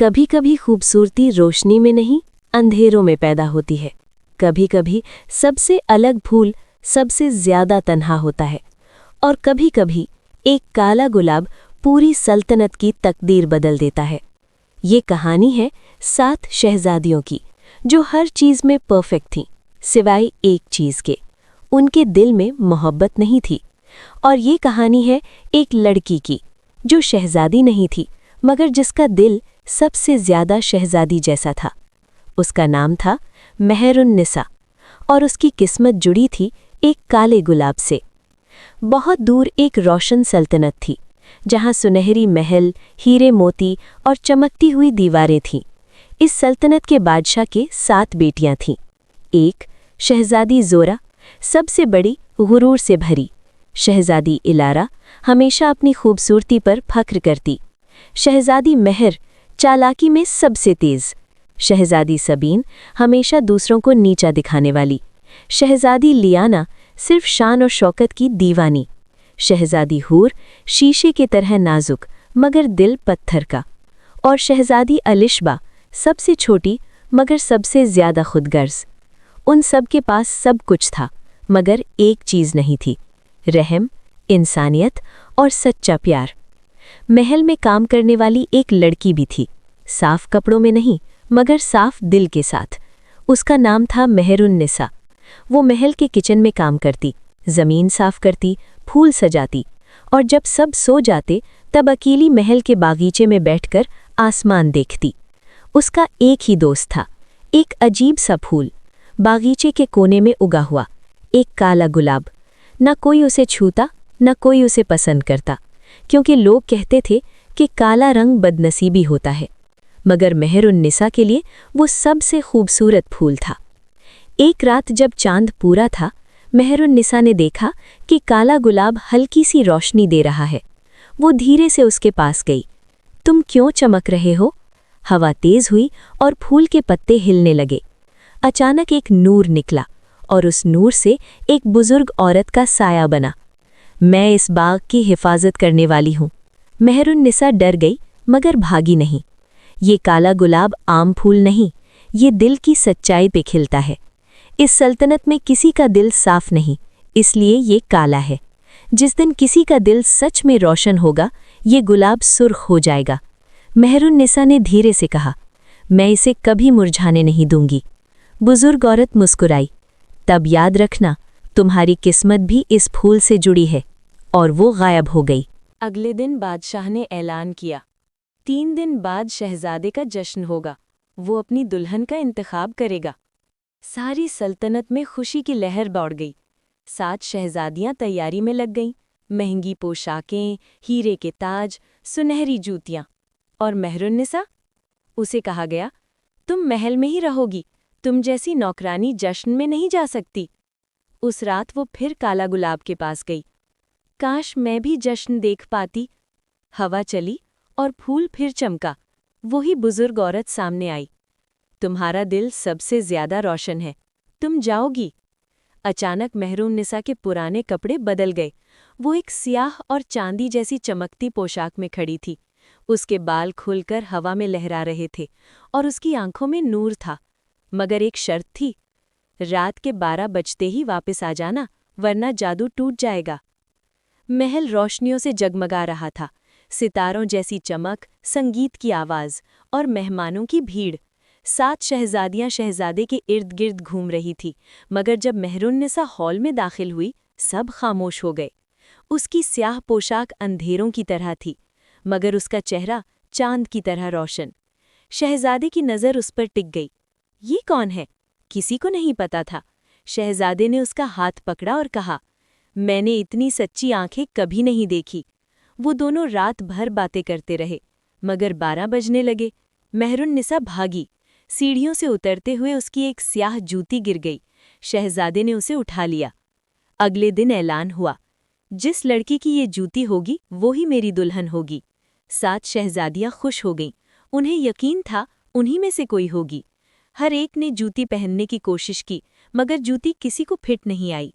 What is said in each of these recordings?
कभी कभी खूबसूरती रोशनी में नहीं, अंधेरों में पैदा होती है। कभी कभी सबसे अलग फूल सबसे ज्यादा तन्हा होता है, और कभी कभी एक काला गुलाब पूरी सल्तनत की तकदीर बदल देता है। ये कहानी है 7 शहजादियों की, जो हर चीज में परफेक्ट थीं, सिवाय एक चीज के। उनके दिल में मोहब्बत नहीं थी। और ये कहानी है एक लड़की की, जो शहजादी नहीं थी, मगर जिसका दिल सबसे ज्यादा शहजादी जैसा था। उसका नाम था मेहरुन्निसा, और उसकी किस्मत जुड़ी थी एक काले गुलाब से। बहुत दूर एक रोशन सल्तनत थी, जहां सुनहरी महल, हीरे मोती और चमकती हुई दीवारें थीं। इस सल्तनत के बादशाह के 7 बेटियां थीं। एक शहजादी ज़ोरा, सबसे बड़ी, गुरूर से भरी। शहजादी इलारा, हमेशा अपनी खूबसूरती पर फख्र करती। शहजादी महर, चालाकी में सबसे तेज। शहजादी सबीन, हमेशा दूसरों को नीचा दिखाने वाली। शहजादी लियाना, सिर्फ शान और शौकत की दीवानी। शहजादी हूर, शीशे की तरह नाजुक मगर दिल पत्थर का। और शहजादी अलिशबा, सबसे छोटी मगर सबसे ज्यादा खुदगर्ज। उन सब के पास सब कुछ था, मगर एक चीज नहीं थी, रहम, इंसानियत और सच्चा प्यार। महल में काम करने वाली एक लड़की भी थी, साफ कपड़ों में नहीं, मगर साफ दिल के साथ। उसका नाम था मेहरुन्निसा। वो महल के किचन में काम करती, जमीन साफ करती, फूल सजाती, और जब सब सो जाते तब अकेली महल के बागीचे में बैठकर आसमान देखती। उसका एक ही दोस्त था, एक अजीब सा फूल, बागीचे के कोने में उगा हुआ, एक काला गुलाब। न कोई उसे छूता, न कोई उसे पसंद करता, क्योंकि लोग कहते थे कि काला रंग बदनसीबी होता है। मगर मेहरुन्निसा के लिए वो सबसे खूबसूरत फूल था। एक रात जब चांद पूरा था, मेहरुन्निसा ने देखा कि काला गुलाब हल्की सी रोशनी दे रहा है। वो धीरे से उसके पास गई। तुम क्यों चमक रहे हो? हवा तेज हुई और फूल के पत्ते हिलने लगे। अचानक एक नूर निकला, और उस नूर से एक बुजुर्ग औरत का साया बना। मैं इस बाग की हिफाजत करने वाली हूँ। मेहरुन्निसा डर गई, मगर भागी नहीं। ये काला गुलाब आम फूल नहीं, ये दिल की सच्चाई पे खिलता है। इस सल्तनत में किसी का दिल साफ नहीं, इसलिए ये काला है। जिस दिन किसी का दिल सच में रोशन होगा, ये गुलाब सुर्ख हो जाएगा। मेहरुन्निसा ने धीरे से कहा, मैं इसे कभी मुरझाने नहीं दूंगी। बुजुर्ग औरत मुस्कुराई, तब याद रखना, तुम्हारी किस्मत भी इस फूल से जुड़ी है। और वो गायब हो गई। अगले दिन बादशाह ने ऐलान किया, 3 दिन बाद शहजादे का जश्न होगा। वो अपनी दुल्हन का इंतखाब करेगा। सारी सल्तनत में खुशी की लहर दौड़ गई। 7 शहजादियां तैयारी में लग गईं, महंगी पोशाकें, हीरे के ताज, सुनहरी जूतियां। और मेहरुन्निसा? उसे कहा गया, तुम महल में ही रहोगी, तुम जैसी नौकरानी जश्न में नहीं जा सकती। उस रात वो फिर काला गुलाब के पास गई। काश मैं भी जश्न देख पाती। हवा चली और फूल फिर चमका। वही बुजुर्ग औरत सामने आई। तुम्हारा दिल सबसे ज्यादा रोशन है, तुम जाओगी। अचानक मेहरुन्निसा के पुराने कपड़े बदल गए। वो एक सियाह और चांदी जैसी चमकती पोशाक में खड़ी थी। उसके बाल खुलकर हवा में लहरा रहे थे, और उसकी आंखों में नूर था। मगर एक शर्त थी, रात के 12 बजते ही वापस आ जाना, वरना जादू टूट जाएगा। महल रोशनियों से जगमगा रहा था, सितारों जैसी चमक, संगीत की आवाज और मेहमानों की भीड़। 7 शहजादियां शहजादे के इर्द गिर्द घूम रही थी, मगर जब मेहरुन्निसा हॉल में दाखिल हुई, सब खामोश हो गए। उसकी स्याह पोशाक अंधेरों की तरह थी, मगर उसका चेहरा चांद की तरह रोशन। शहजादे की नज़र उस पर टिक गई। ये कौन है? किसी को नहीं पता था। शहजादे ने उसका हाथ पकड़ा और कहा, मैंने इतनी सच्ची आंखें कभी नहीं देखी। वो दोनों रात भर बातें करते रहे, मगर 12 बजने लगे। मेहरुन्निसा भागी। सीढ़ियों से उतरते हुए उसकी एक स्याह जूती गिर गई। शहजादे ने उसे उठा लिया। अगले दिन ऐलान हुआ, जिस लड़की की ये जूती होगी वो ही मेरी दुल्हन होगी। 7 शहजादियां खुश हो गईं। उन्हें यकीन था उन्हीं में से कोई होगी। हर एक ने जूती पहनने की कोशिश की, मगर जूती किसी को फिट नहीं आई।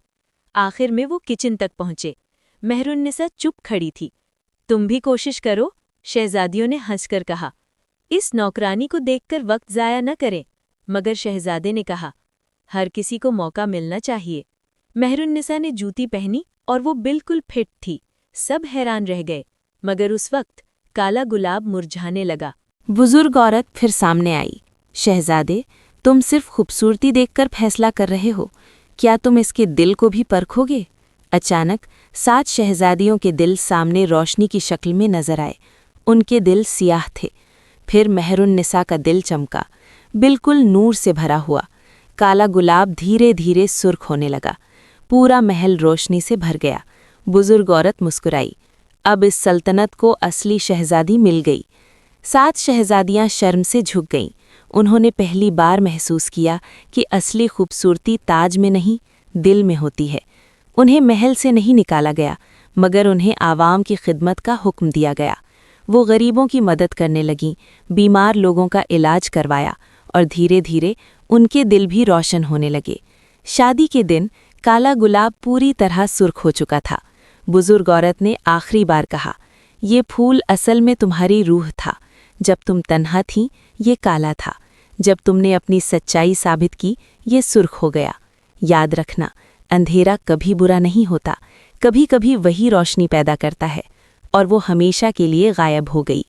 आखिर में वो किचन तक पहुंचे। मेहरुन्निसा चुप खड़ी थी। तुम भी कोशिश करो, शहजादियों ने हंसकर कहा। इस नौकरानी को देखकर वक्त जाया न करें। मगर शहजादे ने कहा, हर किसी को मौका मिलना चाहिए। मेहरुन्निसा ने जूती पहनी और वो बिल्कुल फिट थी। सब हैरान रह गए। मगर उस वक्त काला गुलाब मुरझाने लगा। बुजुर्ग औरत फिर सामने आई। शहजादे, तुम सिर्फ खूबसूरती देखकर फैसला कर रहे हो, क्या तुम इसके दिल को भी परखोगे? अचानक 7 शहजादियों के दिल सामने रोशनी की शक्ल में नजर आए। उनके दिल सियाह थे। फिर मेहरुन्निसा का दिल चमका, बिल्कुल नूर से भरा हुआ। काला गुलाब धीरे धीरे सुर्ख होने लगा। पूरा महल रोशनी से भर गया। बुजुर्ग औरत मुस्कुराई। अब इस सल्तनत को असली शहजादी मिल गई। 7 शहजादियां शर्म से झुक गईं। उन्होंने पहली बार महसूस किया कि असली खूबसूरती ताज में नहीं, दिल में होती है। उन्हें महल से नहीं निकाला गया, मगर उन्हें आवाम की खिदमत का हुक्म दिया गया। वो गरीबों की मदद करने लगीं, बीमार लोगों का इलाज करवाया और धीरे धीरे उनके दिल भी रोशन होने लगे। शादी के दिन काला गुलाब पूरी तरह सुर्ख हो चुका था। बुजुर्ग औरत ने आखिरी बार कहा, ये फूल असल में तुम्हारी रूह था। जब तुम तन्हा थीं, ये काला था। जब तुमने अपनी सच्चाई साबित की, ये सुर्ख हो गया। याद रखना, अंधेरा कभी बुरा नहीं होता, कभी कभी वही रोशनी पैदा करता है। और वो हमेशा के लिए गायब हो गई।